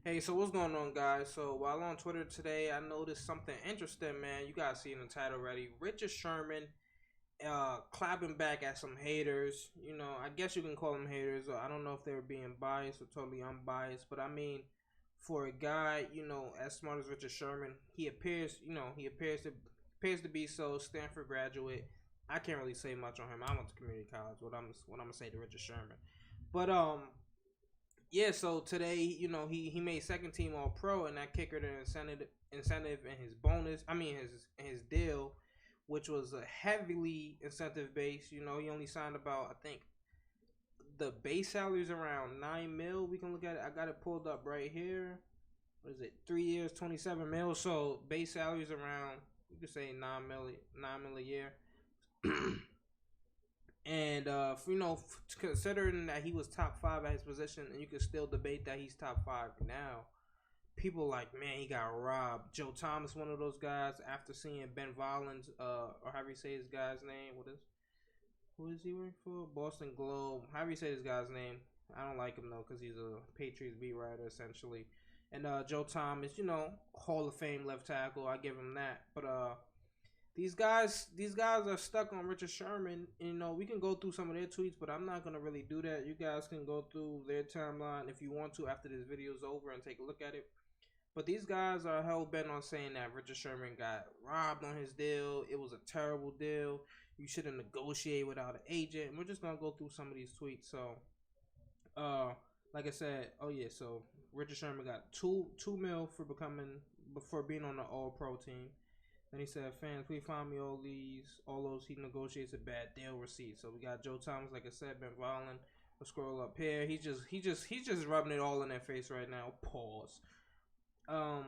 Hey, so what's going on, guys? So while on Twitter today, I noticed something interesting, man. You guys see in the title already. Richard Sherman, clapping back at some haters. I guess you can call them haters. Or I don't know if they were being biased or totally unbiased, but I mean, for a guy, as smart as Richard Sherman, he appears to be so. Stanford graduate. I can't really say much on him. I went to community college. What I'm gonna say to Richard Sherman, but yeah, so today, he made second team all pro, and that kicker the incentive in his bonus. I mean his deal, which was a heavily incentive based. He only signed about, I think, the base salary is around 9 mil. We can look at it. I got it pulled up right here. What is it? 3 years, 27 mil. So base salary is around, you could say 9 mil a year. And considering that he was top five at his position, and you can still debate that he's top five now, people like, man, he got robbed. Joe Thomas, one of those guys. After seeing Ben Vollins, or however you say his guy's name, who is he working for? Boston Globe. However you say his guy's name, I don't like him though because he's a Patriots beat writer essentially. And Joe Thomas, Hall of Fame left tackle. I give him that, but these guys are stuck on Richard Sherman. We can go through some of their tweets, but I'm not gonna really do that. You guys can go through their timeline if you want to after this video is over and take a look at it. But these guys are hell bent on saying that Richard Sherman got robbed on his deal. It was a terrible deal. You should have negotiated without an agent. And we're just gonna go through some of these tweets. So, uh, like I said, oh yeah, so Richard Sherman got two mil for being on the All Pro team. Then he said, "Fans, please find me all those he negotiates a bad deal receipts." So we got Joe Thomas, like I said, Ben Volin. Let's scroll up here. He's just rubbing it all in their face right now. Pause. Um.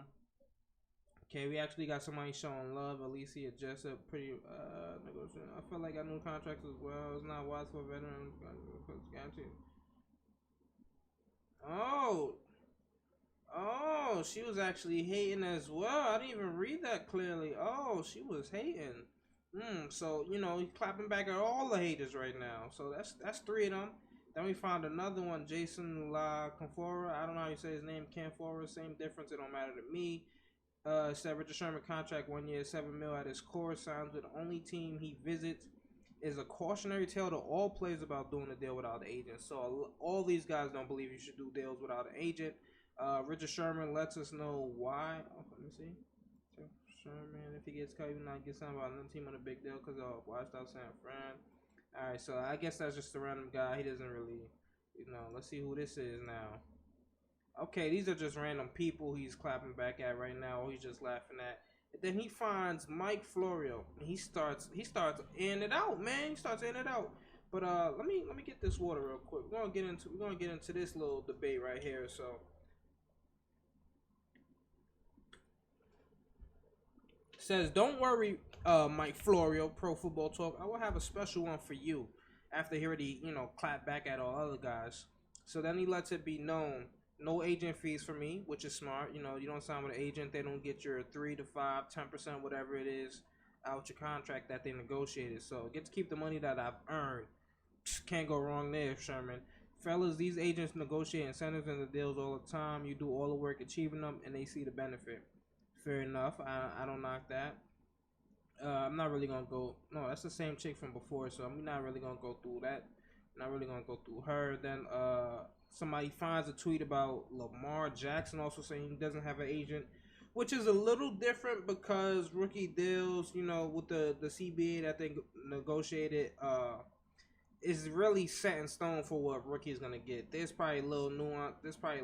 Okay, we actually got somebody showing love. Alicia Jessup, pretty negotiating. I feel like I knew contracts as well. It's not wise for a veteran. Oh, Oh, she was actually hating as well. I didn't even read that clearly. Oh, she was hating. So he's clapping back at all the haters right now. So that's three of them. Then we found another one, Jason La Confora. I don't know how you say his name, Canfora. Same difference. It don't matter to me. Said Richard Sherman contract 1 year, 7 mil at his core. Signs with the only team he visits is a cautionary tale to all players about doing a deal without an agent. So all these guys don't believe you should do deals without an agent. Richard Sherman lets us know why. Oh, let me see. Sherman, if he gets cut, he will not get signed by another team on a big deal because of washed out San Fran. All right, so I guess that's just a random guy. He doesn't really, Let's see who this is now. Okay, these are just random people he's clapping back at right now, or he's just laughing at. And then he finds Mike Florio. And he starts in it out, man. He starts in it out. But let me get this water real quick. We're gonna get into this little debate right here. So says, "Don't worry, Mike Florio, Pro Football Talk. I will have a special one for you." After he already, clapped back at all other guys. So then he lets it be known, no agent fees for me, which is smart. You don't sign with an agent, they don't get your 3 to 5, 10%, whatever it is, out your contract that they negotiated. So get to keep the money that I've earned. Can't go wrong there, Sherman. Fellas, these agents negotiate incentives in the deals all the time. You do all the work achieving them, and they see the benefit. Fair enough. I don't knock that. I'm not really gonna go. No, that's the same chick from before, so I'm not really gonna go through that. Not really gonna go through her. Then somebody finds a tweet about Lamar Jackson also saying he doesn't have an agent, which is a little different because rookie deals, with the CBA that they negotiated, is really set in stone for what rookie is gonna get. There's probably a little nuance. There's probably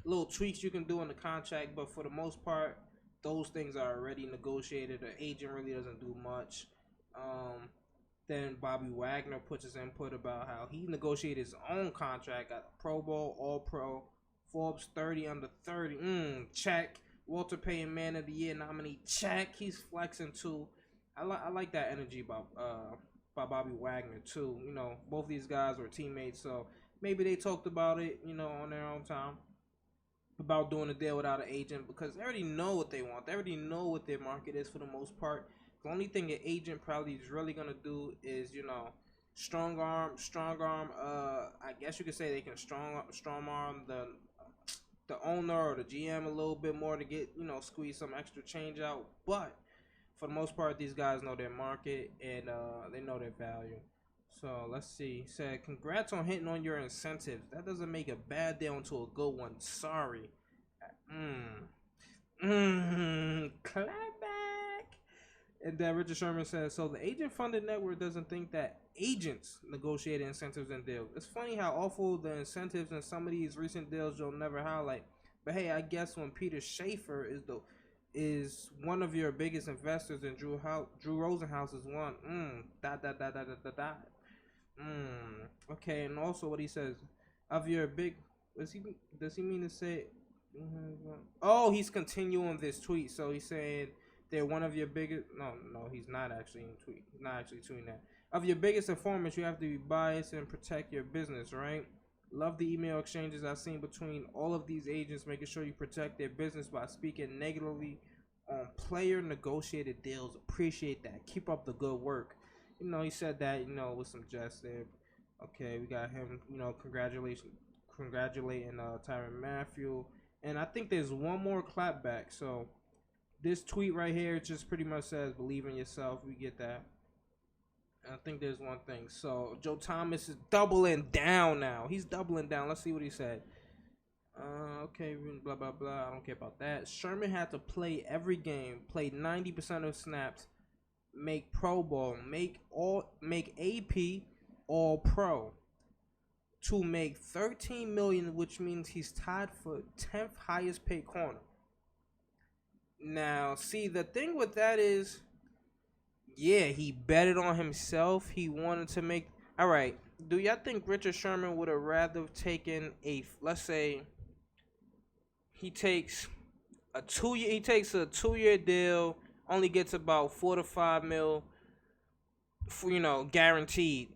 little tweaks you can do in the contract, but for the most part, those things are already negotiated. The agent really doesn't do much. Um, then Bobby Wagner puts his input about how he negotiated his own contract, got Pro Bowl, All Pro, Forbes 30 under 30. Check. Walter Payton Man of the Year nominee. Check. He's flexing too. I like that energy by Bobby Wagner too. Both these guys were teammates, so maybe they talked about it, on their own time about doing a deal without an agent because they already know what they want. They already know what their market is for the most part. The only thing an agent probably is really gonna do is, strong arm. I guess you could say they can strong arm the owner or the GM a little bit more to get, squeeze some extra change out. But for the most part, these guys know their market and they know their value. So let's see. He said, congrats on hitting on your incentives. That doesn't make a bad deal into a good one. Sorry. Clap back. And then Richard Sherman says, so the agent-funded network doesn't think that agents negotiate incentives and deals. It's funny how awful the incentives in some of these recent deals you'll never highlight. But hey, I guess when Peter Schaefer is one of your biggest investors and Drew Rosenhaus is one. Okay, and also what he says of your big. Does he mean to say? Oh, he's continuing this tweet. So he's saying they're one of your biggest. No, he's not actually not actually tweeting that. Of your biggest informants, you have to be biased and protect your business, right? Love the email exchanges I've seen between all of these agents, making sure you protect their business by speaking negatively on player negotiated deals. Appreciate that. Keep up the good work. He said that, with some jest there. Okay, we got him, congratulating Tyrann Mathieu. And I think there's one more clapback. So this tweet right here just pretty much says, believe in yourself. We get that. I think there's one thing. So Joe Thomas is doubling down now. He's doubling down. Let's see what he said. Okay, blah, blah, blah. I don't care about that. Sherman had to play every game, play 90% of snaps, make Pro Bowl, make AP All Pro to make $13 million, which means he's tied for 10th highest paid corner. Now, see, the thing with that is, yeah, he betted on himself. He wanted to make. All right. Do y'all think Richard Sherman would have rather taken let's say, he takes a 2-year deal, only gets about $4 to $5 mil, guaranteed,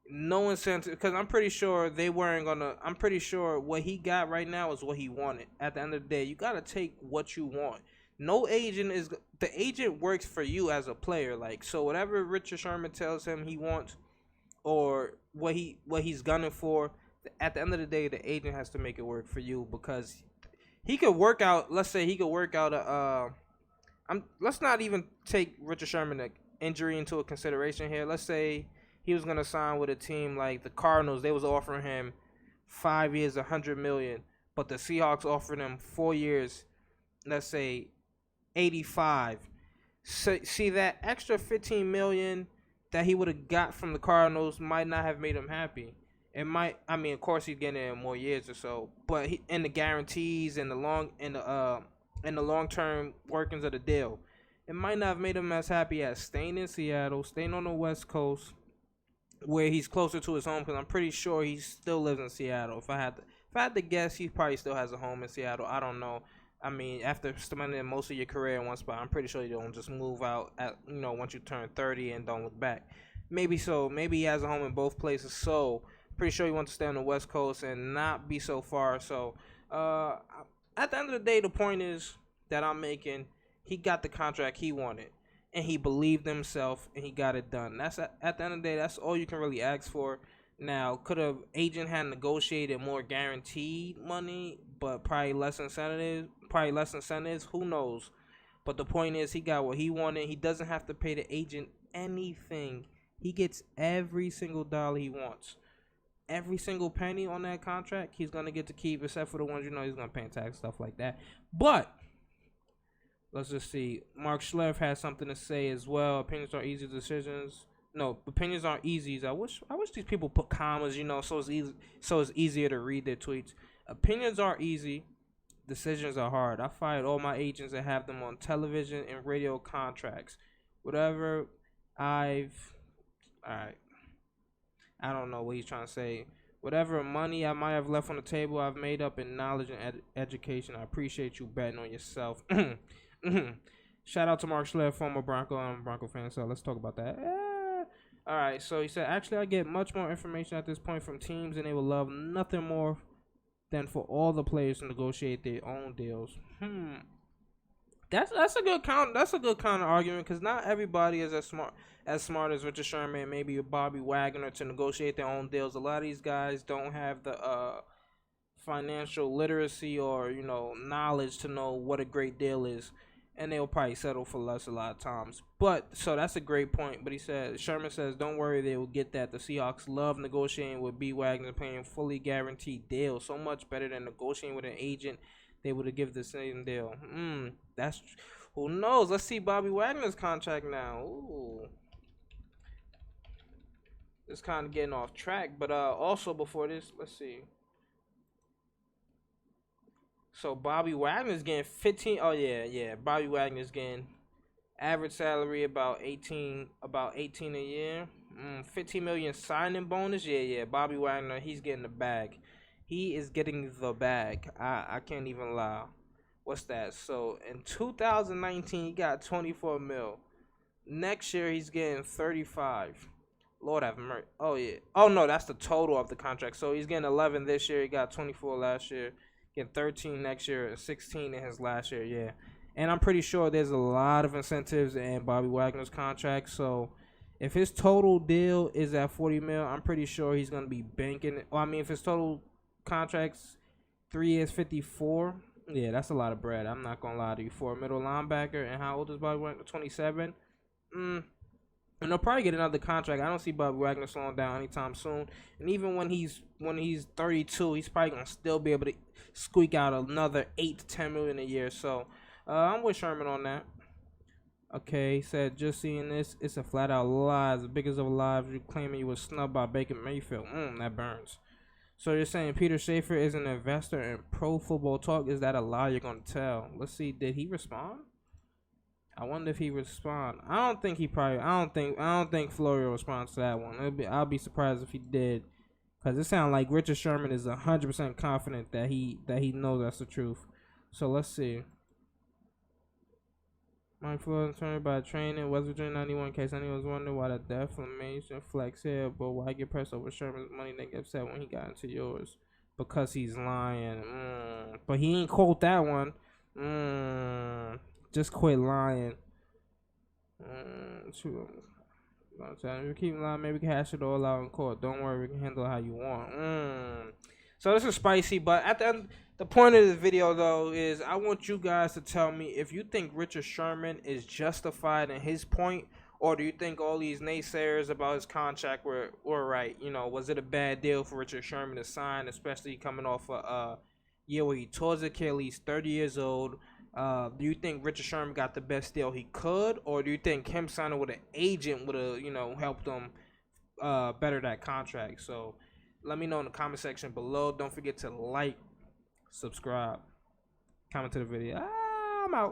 no incentive. Because I'm pretty sure they weren't gonna. I'm pretty sure what he got right now is what he wanted. At the end of the day, you gotta take what you want. No agent is the agent works for you as a player. Like, so whatever Richard Sherman tells him he wants, or what he's gunning for, at the end of the day, the agent has to make it work for you, because he could work out. Let's say he could work out let's not even take Richard Sherman injury into a consideration here. Let's say he was gonna sign with a team like the Cardinals. They was offering him 5 years, $100 million, but the Seahawks offered him 4 years. Let's say 85. So, see, that extra $15 million that he would have got from the Cardinals might not have made him happy. It might. I mean, of course, he's getting in more years or so, but and the guarantees and the long term workings of the deal, it might not have made him as happy as staying in Seattle, staying on the West Coast, where he's closer to his home. Because I'm pretty sure he still lives in Seattle. If I had to guess, he probably still has a home in Seattle. I don't know. I mean, after spending most of your career in one spot, I'm pretty sure you don't just move out once you turn 30 and don't look back. Maybe so. Maybe he has a home in both places. So pretty sure he wants to stay on the West Coast and not be so far. So at the end of the day, the point is that I'm making, he got the contract he wanted, and he believed himself, and he got it done. That's at the end of the day, that's all you can really ask for. Now, could a agent had negotiated more guaranteed money, but probably less incentives? Who knows? But the point is, he got what he wanted. He doesn't have to pay the agent anything. He gets every single dollar he wants. Every single penny on that contract, he's going to get to keep, except for the ones he's going to pay tax, stuff like that. But let's just see. Mark Schleff has something to say as well. Opinions are easy decisions. No, opinions aren't easy. I wish these people put commas, so it's easier to read their tweets. Opinions are easy. Decisions are hard. I fired all my agents and have them on television and radio contracts. Whatever I don't know what he's trying to say. Whatever money I might have left on the table, I've made up in knowledge and education. I appreciate you betting on yourself. Shout out to Mark Schleff, former Bronco. I'm a Bronco fan, so let's talk about that. All right, so he said, actually, I get much more information at this point from teams, and they will love nothing more than for all the players to negotiate their own deals. That's a good counter argument, because not everybody is as smart as Richard Sherman, maybe Bobby Wagner, to negotiate their own deals. A lot of these guys don't have the financial literacy or knowledge to know what a great deal is, and they'll probably settle for less a lot of times. But so that's a great point. But he said Sherman says, "Don't worry, they will get that. The Seahawks love negotiating with B Wagner, paying fully guaranteed deals. So much better than negotiating with an agent. They would have given the same deal. That's who knows. Let's see Bobby Wagner's contract now. Ooh." It's kind of getting off track, but also before this, let's see. So Bobby Wagner's getting 15. Oh yeah. Bobby Wagner's getting average salary about 18 a year. 15 million signing bonus. Yeah. Bobby Wagner, he's getting the bag. He is getting the bag. I can't even lie. What's that? So in 2019, he got 24 mil. Next year, he's getting 35. Lord have mercy. Oh yeah. Oh no, that's the total of the contract. So he's getting 11 this year. He got 24 last year. Getting 13 next year, and 16 in his last year. Yeah, and I'm pretty sure there's a lot of incentives in Bobby Wagner's contract. So if his total deal is at 40 mil, I'm pretty sure he's gonna be banking it. Well, I mean, if his total contracts 3 years 54, yeah, that's a lot of bread. I'm not gonna lie to you. For a middle linebacker, and how old is Bobby Wagner? 27. And they'll probably get another contract. I don't see Bobby Wagner slowing down anytime soon. And even when he's 32, he's probably gonna still be able to squeak out another 8 to 10 million a year. So I'm with Sherman on that. Okay, he said just seeing this, it's a flat out lie. As big as a lie, you claiming you was snubbed by Baker Mayfield. That burns. So you're saying Peter Schaefer is an investor in Pro Football Talk? Is that a lie you're gonna tell? Let's see. Did he respond? I wonder if he respond. I don't think he probably. I don't think Florio responds to that one. I'll be surprised if he did, cause it sounds like Richard Sherman is 100% confident that he knows that's the truth. So let's see. Mike Florio turned by training West Virginia 91. In case anyone was wondering why the defamation flex here, but why get pressed over Sherman's money? They get upset when he got into yours because he's lying. But he ain't quote that one. Just quit lying. True. If you keep lying, maybe we can hash it all out in court. Don't worry, we can handle it how you want. So this is spicy, but at the end, the point of this video though is I want you guys to tell me if you think Richard Sherman is justified in his point, or do you think all these naysayers about his contract were right? Was it a bad deal for Richard Sherman to sign, especially coming off a year where he tore his Achilles, 30 years old? Do you think Richard Sherman got the best deal he could, or do you think him signing with an agent would have, helped him better that contract? So let me know in the comment section below. Don't forget to like, subscribe, comment to the video. I'm out.